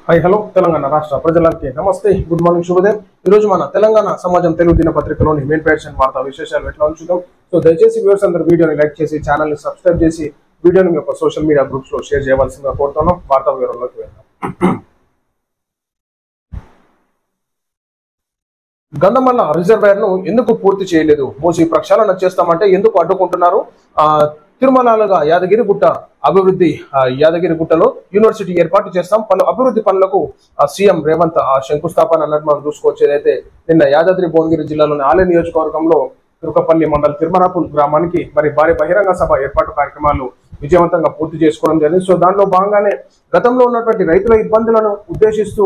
Hi hello Telangana రాష్ట్ర ప్రజలకి నమస్తే గుడ్ మార్నింగ్ శుభోదయం ఈ రోజు మన తెలంగాణ సమాజం తెలుగు దినపత్రికలోని మెయిన్ పేజ్ వార్తా విశేషాలు ఎట్లా ఉంచుదాం సో దయచేసి వ్యూవర్స్ అందరూ వీడియోని లైక్ చేసి ఛానల్ ని సబ్స్క్రైబ్ చేసి వీడియోని మీ యొక్క సోషల్ మీడియా గ్రూప్స్ లో షేర్ చేయవలసిందిగా కోరుతున్నాం వార్తా వివరాల్లోకి వెళ్దాం గంధమల్ల రిజర్వాయర్ ను ఎందుకు పూర్తి చేయలేదు మోసి ప్రక్షాళన చేస్తామంటే ఎందుకు అడ్డుకుంటున్నారు తిరుమలగా యాదగిరిగుట్ట అభివృద్ధి యాదగిరిగుట్టలో యూనివర్సిటీ ఏర్పాటు చేస్తాం పలు అభివృద్ధి పనులకు సీఎం రేవంత్ శంకుస్థాపన అన్నట్టు మనం చూసుకోవచ్చు ఏదైతే నిన్న యాదాద్రి భువనగిరి జిల్లాలోని ఆలయ నియోజకవర్గంలో తిరుకపల్లి మండలం తిరుమరాపూల్ గ్రామానికి మరి భారీ బహిరంగ సభ ఏర్పాటు కార్యక్రమాలు విజయవంతంగా పూర్తి చేసుకోవడం జరిగింది సో దానిలో భాగంగానే గతంలో ఉన్నటువంటి రైతుల ఇబ్బందులను ఉద్దేశిస్తూ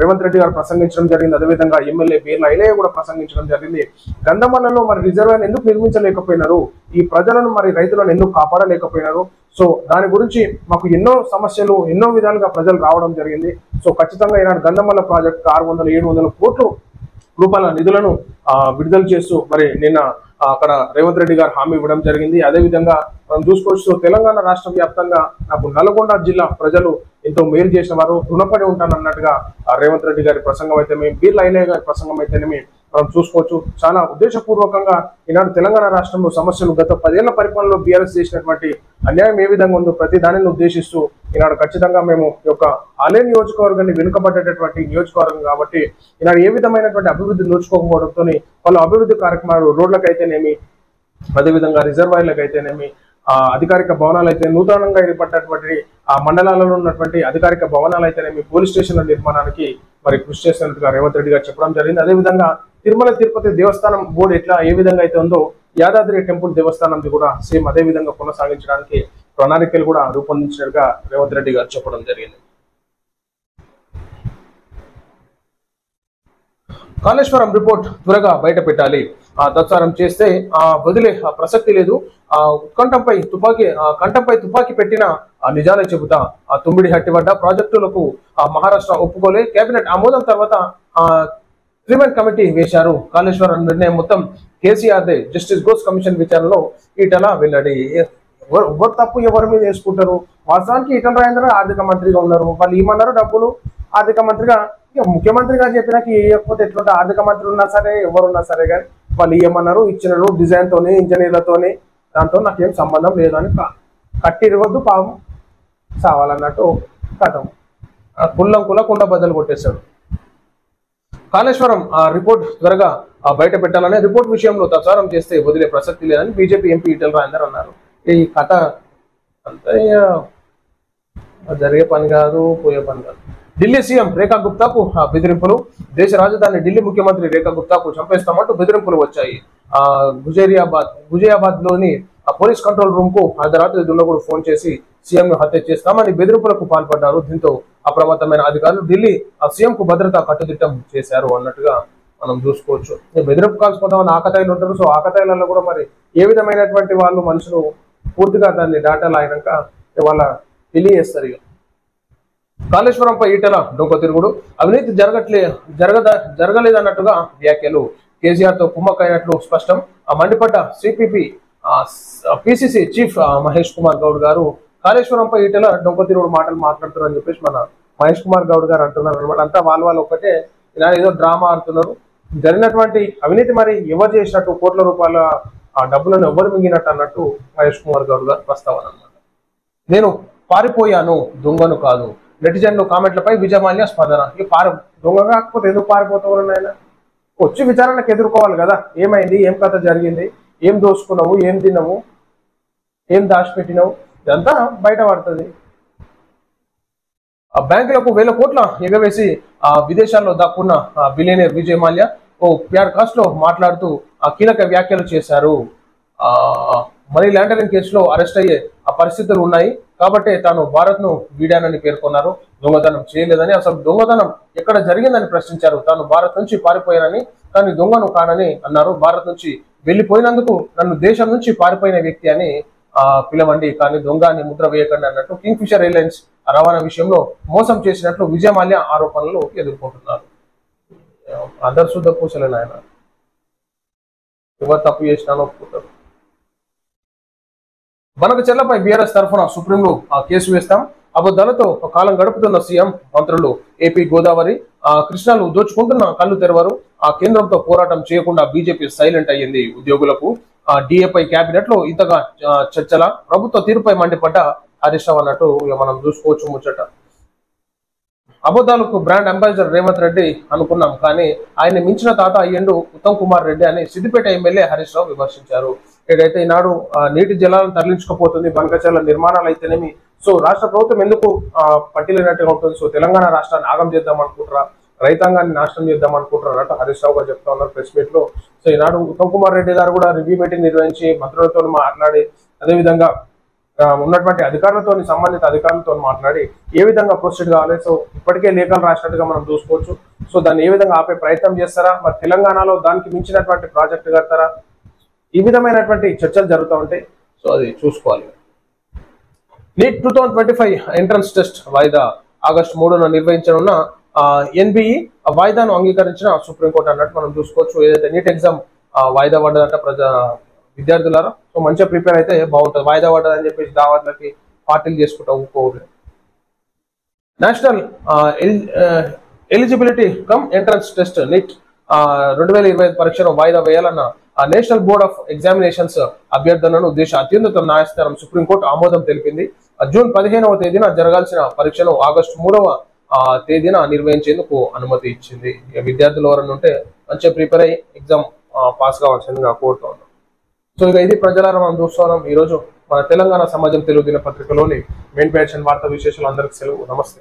రేవంత్ రెడ్డి గారు ప్రసంగించడం జరిగింది అదేవిధంగా ఎమ్మెల్యే బీర్ల ఐలయ్య కూడా ప్రసంగించడం జరిగింది గంధమల్లలో మరి రిజర్వాయర్ ఎందుకు నిర్మించలేకపోయినారు ఈ ప్రజలను మరి రైతులను ఎందుకు కాపాడలేకపోయినారు సో దాని గురించి మాకు ఎన్నో సమస్యలు ఎన్నో విధాలుగా ప్రజలు రావడం జరిగింది సో ఖచ్చితంగా ఈనాడు గంధమల్ల ప్రాజెక్ట్ 600-700 కోట్ల రూపాయల నిధులను విడుదల చేస్తూ మరి నిన్న అక్కడ రేవంత్ రెడ్డి గారు హామీ ఇవ్వడం జరిగింది అదేవిధంగా మనం చూసుకోవచ్చు తెలంగాణ రాష్ట్ర వ్యాప్తంగా నాకు నల్గొండ జిల్లా ప్రజలు ఎంతో మేలు చేసిన వారు రుణపడి ఉంటానన్నట్టుగా రేవంత్ రెడ్డి గారి ప్రసంగం అయితేనేమి బీర్ల ఐలయ్య గారి ప్రసంగం అయితేనేమి మనం చూసుకోవచ్చు చాలా ఉద్దేశపూర్వకంగా ఈనాడు తెలంగాణ రాష్ట్రంలో సమస్యలు గత 10 ఏళ్ల పరిపాలనలో బీఆర్ఎస్ చేసినటువంటి అన్యాయం ఏ విధంగా ఉందో ప్రతి దానిని ఉద్దేశిస్తూ ఈనాడు ఖచ్చితంగా మేము ఈ యొక్క ఆలయ నియోజకవర్గాన్ని వెనుకబడ్డటువంటి నియోజకవర్గం కాబట్టి ఈనాడు ఏ విధమైనటువంటి అభివృద్ధి నోచుకోకపోవడంతో పలు అభివృద్ధి కార్యక్రమాలు రోడ్లకైతేనేమి అదేవిధంగా రిజర్వాయర్లకు అయితేనేమి అధికారిక భవనాలు అయితే నూతనంగా ఏర్పడినటువంటి ఆ మండలాలలో ఉన్నటువంటి అధికారిక భవనాలు అయితేనేమి పోలీస్ స్టేషన్ల నిర్మాణానికి మరి కృషి చేసినట్టుగా రేవంత్ రెడ్డి గారు చెప్పడం జరిగింది అదేవిధంగా తిరుమల తిరుపతి దేవస్థానం బోర్డు ఎట్లా ఏ విధంగా అయితే ఉందో యాదాద్రి టెంపుల్ దేవస్థానంది కూడా సేమ్ అదే విధంగా కొనసాగించడానికి ప్రణాళికలు కూడా రూపొందించినట్టుగా రేవంత్ రెడ్డి గారు చెప్పడం జరిగింది కాళేశ్వరం రిపోర్ట్ త్వరగా బయట పెట్టాలి తత్సారం చేస్తే వదిలే ప్రసక్తి లేదు కంఠంపై తుపాకీ పెట్టిన నిజాలే చెబుతా తుమ్మిడి హట్టివడ్డ ప్రాజెక్టులకు మహారాష్ట్ర ఒప్పుకోలే కేబినెట్ ఆమోదం తర్వాత 3-మెన్ కమిటీ వేశారు కాళేశ్వరం నిర్ణయం మొత్తం కేసీఆర్దే జస్టిస్ ఘోష్ కమిషన్ విచారణలో ఈటల వెల్లడి ఎవరు తప్పు ఎవరి మీద వేసుకుంటారు వాస్తవానికి ఈటల రాజేంద్ర ఆర్థిక మంత్రిగా ఉన్నారు వాళ్ళు ఏమన్నారు డబ్బులు ఆర్థిక మంత్రిగా ముఖ్యమంత్రిగా చెప్పినాక ఇవ్వకపోతే ఎట్లుంటే ఆర్థిక మంత్రి ఉన్నా సరే ఎవరున్నా సరే కానీ వాళ్ళు ఏమన్నారు ఇచ్చినారు డిజైన్ తోని ఇంజనీర్లతోని దాంతో నాకేం సంబంధం లేదు అని కట్టిరవద్దు పాపం సావాలన్నట్టు కథం కుల్ల కుండ బద్దలు కొట్టేశాడు కాళేశ్వరం రిపోర్ట్ త్వరగా బయట పెట్టాలని రిపోర్ట్ విషయంలో తత్సారం చేస్తే వదిలే ప్రసక్తి లేదని బీజేపీ ఎంపీ ఈటల రాజేందర్ అన్నారు ఈ కథ అంతా జరిగే పని కాదు పోయే పని కాదు ఢిల్లీ సీఎం రేఖా గుప్తాకు బెదిరింపులు దేశ రాజధాని ఢిల్లీ ముఖ్యమంత్రి రేఖా గుప్తాకు చంపేస్తామంటూ బెదిరింపులు వచ్చాయి గుజరాబాద్ లోని పోలీస్ కంట్రోల్ రూమ్ కు అర్ధరాత్రి దుండగుడు ఫోన్ చేసి సీఎం ను హత్య చేస్తామని బెదిరింపులకు పాల్పడ్డారు దీంతో అప్రమత్తమైన అధికారులు ఢిల్లీ సీఎం కు భద్రత కట్టుదిట్టం చేశారు అన్నట్టుగా మనం చూసుకోవచ్చు బెదిరింపు కాల్స్ కొంతమంది ఆకతాయిలు ఉంటారు సో ఆకతాయిలలో కూడా మరి ఏ విధమైనటువంటి వాళ్ళు మనుషులు పూర్తిగా దాన్ని డాటా లాగినాక వాళ్ళ తెలియజేస్తారు ఇక కాళేశ్వరంపై ఈటల డొంక తిరుగుడు అవినీతి జరగలేదన్నట్టుగా వ్యాఖ్యలు కేసీఆర్ తో కుమ్మక్కైనట్లు స్పష్టం మండిపడ్డ CPP PCC chief Mahesh Kumar Goud గారు కాళేశ్వరంపై ఈటల డొంక తిరుగుడు మాటలు మాట్లాడుతున్నారని చెప్పేసి మన మహేష్ కుమార్ గౌడ్ గారు అంటున్నారు అనమాట అంతా వాళ్ళు ఒకటే ఇలా ఏదో డ్రామా ఆడుతున్నారు జరిగినటువంటి అవినీతి మరి ఎవరు చేసినట్టు కోట్ల రూపాయల డబ్బులను ఎవరు మింగినట్టు అన్నట్టు మహేష్ కుమార్ గౌడ్ గారు ప్రస్తావన అన్నమాట నేను పారిపోయాను దొంగను కాదు నెటిజన్లు కామెంట్లపై విజయమాల్య స్పందన దొంగ కాకపోతే ఎందుకు పారిపోతావు నాయన వచ్చి విచారణకు ఎదుర్కోవాలి కదా ఏమైంది ఏం కథ జరిగింది ఏం దోసుకున్నావు ఏం తిన్నావు ఏం దాచిపెట్టినావు ఇదంతా బయట పడుతుంది బ్యాంకులకు 1000 కోట్ల ఎగవేసి విదేశాల్లో దాక్కున్న బిలియనీర్ విజయ్ మాల్యా ఓ ప్యాడ్ కాస్ట్ లో మాట్లాడుతూ కీలక వ్యాఖ్యలు చేశారు మనీ లాండరింగ్ కేసులో అరెస్ట్ అయ్యే పరిస్థితులు ఉన్నాయి కాబట్టి తాను భారత్ ను వీడానని పేర్కొన్నారు దొంగతనం చేయలేదని అసలు దొంగతనం ఎక్కడ జరిగిందని ప్రశ్నించారు తాను భారత్ నుంచి పారిపోయానని కానీ దొంగను కానని అన్నారు భారత్ నుంచి వెళ్లిపోయినందుకు నన్ను దేశం నుంచి పారిపోయిన వ్యక్తి అని పిలవండి కానీ దొంగ అని ముద్ర వేయకండి అన్నట్టు కింగ్ ఫిషర్ ఎయిర్లైన్స్ రవాణా విషయంలో మోసం చేసినట్లు విజయ్ మాల్యా ఆరోపణలు ఎదుర్కొంటున్నారు అందరు శుద్ధ పూసలే నాయన ఎవరు తప్పు చేసినానో ఒప్పుకుంటారు బనకచెర్లపై బీఆర్ఎస్ తరఫున సుప్రీంలో కేసు వేస్తాం అబద్ధాలతో కాలం గడుపుతున్న సీఎం మంత్రులు. ఏపీ గోదావరి కృష్ణాలు దోచుకుంటున్న కళ్ళు తెరవరు. కేంద్రంతో పోరాటం చేయకుండా బీజేపీ సైలెంట్ అయ్యింది. ఉద్యోగులకు డిఏపై కేబినెట్ లో ఇంతగా చర్చల. ప్రభుత్వ తీరుపై మండిపడ్డ హరీష్ రావు అన్నట్టు మనం చూసుకోవచ్చు ముచ్చట. అబద్ధాలకు బ్రాండ్ అంబాసిడర్ రేవంత్ రెడ్డి అనుకున్నాం, కానీ ఆయన మించిన తాత అయ్యిండు ఉత్తమ్ కుమార్ రెడ్డి అని సిద్దిపేట ఎమ్మెల్యే హరీష్ రావు విమర్శించారు. ఏదైతే ఈనాడు నీటి జలాలను తరలించుకుపోతుంది, బంకచర్ల నిర్మాణాలు అయితేనేమి, సో రాష్ట్ర ప్రభుత్వం ఎందుకు పట్టిలేనట్టుగా ఉంటుంది. సో తెలంగాణ రాష్ట్రాన్ని ఆగం చేద్దాం అనుకుంటారా, రైతాంగాన్ని నాశనం చేద్దాం అనుకుంటారు అన్నట్టు హరీష్ రావు గారు చెప్తా ఉన్నారు ప్రెస్ మీట్ లో. సో ఈనాడు ఉత్తమ్ కుమార్ రెడ్డి గారు కూడా రివ్యూ మీటింగ్ నిర్వహించి మంత్రులతో మాట్లాడి, అదేవిధంగా ఉన్నటువంటి అధికారులతో, సంబంధిత అధికారులతో మాట్లాడి ఏ విధంగా ప్రొసీడ్ కావాలి. సో ఇప్పటికే లేఖలు రాసినట్టుగా మనం చూసుకోవచ్చు. సో దాన్ని ఏ విధంగా ఆపే ప్రయత్నం చేస్తారా, మరి తెలంగాణలో దానికి మించినటువంటి ప్రాజెక్టు కడతారా, ఈ విధమైనటువంటి చర్చలు జరుగుతూ ఉంటాయి. సో అది చూసుకోవాలి. నీట్ 2025 ఎంట్రన్స్ టెస్ట్ వాయిదా ఆగస్టు 3న నిర్వహించనున్న ఎన్బిఈ వాయిదాను అంగీకరించిన సుప్రీంకోర్టు అన్నట్టు మనం చూసుకోవచ్చు. ఏదైతే నీట్ ఎగ్జామ్ వాయిదా పడ్డదంట విద్యార్థులారా, సో మంచిగా ప్రిపేర్ అయితే బాగుంటుంది. వాయిదా పడ్డదని చెప్పేసి దావాట్లకి పార్టీలు చేసుకుంటా ఊరుకోరు. National eligibility cum entrance test neat 2025 పరీక్షను వాయిదా వేయాలన్న నేషనల్ బోర్డ్ ఆఫ్ ఎగ్జామినేషన్స్ అభ్యర్థనను దేశ అత్యున్నత న్యాయస్థానం సుప్రీంకోర్టు ఆమోదం తెలిపింది. జూన్ 15వ తేదీన జరగాల్సిన పరీక్షను ఆగస్టు 3వ తేదీన నిర్వహించేందుకు అనుమతి ఇచ్చింది. విద్యార్థులు ఎవరన్నా ఉంటే మంచిగా ప్రిపేర్ అయ్యి ఎగ్జామ్ పాస్ కావాల్సిందిగా కోరుతున్నాం. సో ఇక ఇది ప్రజలారా మనం చూస్తున్నాం ఈ రోజు మన తెలంగాణ సమాజం తెలుగు దినపత్రికలోని మెయిన్ పేజ్ వార్తా విశేషాలు. అందరికీ సెలవు. నమస్తే.